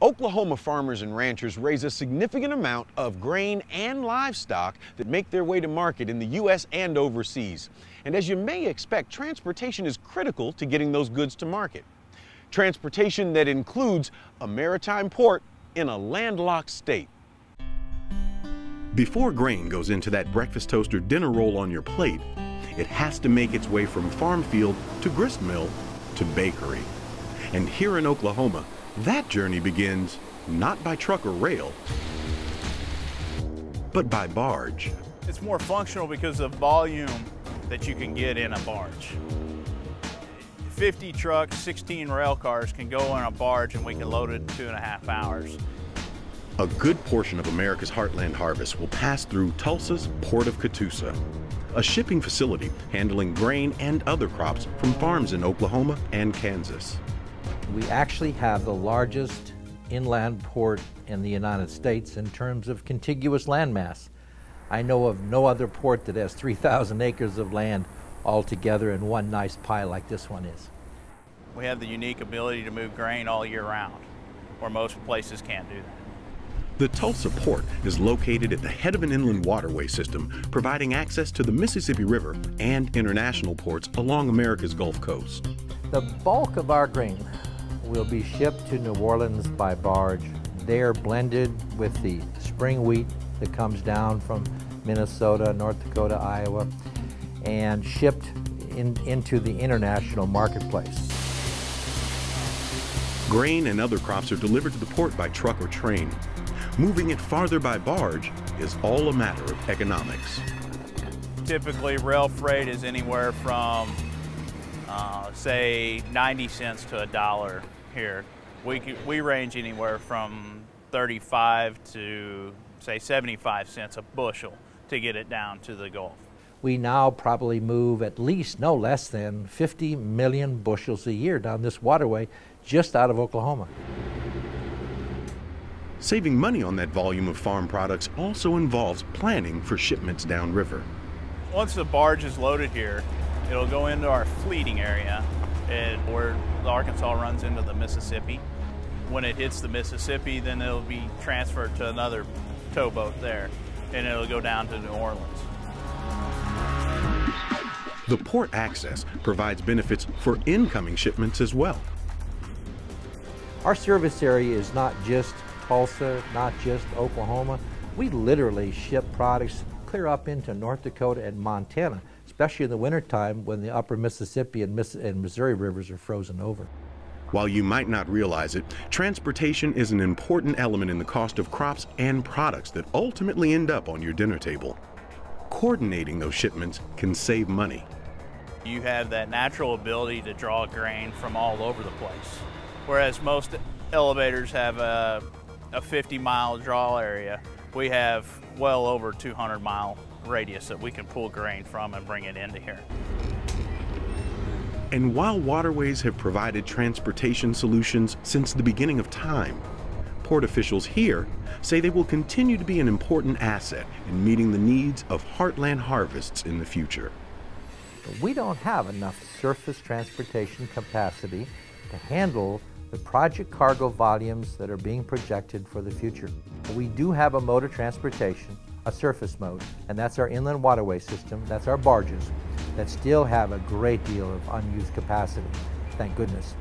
Oklahoma farmers and ranchers raise a significant amount of grain and livestock that make their way to market in the U.S. and overseas. And as you may expect, transportation is critical to getting those goods to market. Transportation that includes a maritime port in a landlocked state. Before grain goes into that breakfast toast or dinner roll on your plate, it has to make its way from farm field to grist mill to bakery. And here in Oklahoma, that journey begins not by truck or rail, but by barge. It's more functional because of volume that you can get in a barge. 50 trucks, 16 rail cars can go on a barge and we can load it in 2.5 hours. A good portion of America's Heartland harvest will pass through Tulsa's Port of Catoosa, a shipping facility handling grain and other crops from farms in Oklahoma and Kansas. We actually have the largest inland port in the United States in terms of contiguous landmass. I know of no other port that has 3,000 acres of land all together in one nice pie like this one is. We have the unique ability to move grain all year round, where most places can't do that. The Tulsa port is located at the head of an inland waterway system, providing access to the Mississippi River and international ports along America's Gulf Coast. The bulk of our grain will be shipped to New Orleans by barge. They are blended with the spring wheat that comes down from Minnesota, North Dakota, Iowa, and shipped into the international marketplace. Grain and other crops are delivered to the port by truck or train. Moving it farther by barge is all a matter of economics. Typically, rail freight is anywhere from, say, 90 cents to $1 here. We range anywhere from 35 to, say, 75 cents a bushel to get it down to the Gulf. We now probably move at least no less than 50 million bushels a year down this waterway just out of Oklahoma. Saving money on that volume of farm products also involves planning for shipments downriver. Once the barge is loaded here, it'll go into our fleeting area where the Arkansas runs into the Mississippi. When it hits the Mississippi, then it'll be transferred to another towboat there, and it'll go down to New Orleans. The port access provides benefits for incoming shipments as well. Our service area is not just Tulsa, not just Oklahoma. We literally ship products clear up into North Dakota and Montana, especially in the wintertime when the upper Mississippi and Missouri rivers are frozen over. While you might not realize it, transportation is an important element in the cost of crops and products that ultimately end up on your dinner table. Coordinating those shipments can save money. You have that natural ability to draw grain from all over the place, whereas most elevators have a 50-mile draw area. We have well over 200-mile radius that we can pull grain from and bring it into here. And while waterways have provided transportation solutions since the beginning of time, port officials here say they will continue to be an important asset in meeting the needs of heartland harvests in the future. We don't have enough surface transportation capacity to handle the project cargo volumes that are being projected for the future. We do have a mode of transportation, a surface mode, and that's our inland waterway system, that's our barges, that still have a great deal of unused capacity, thank goodness.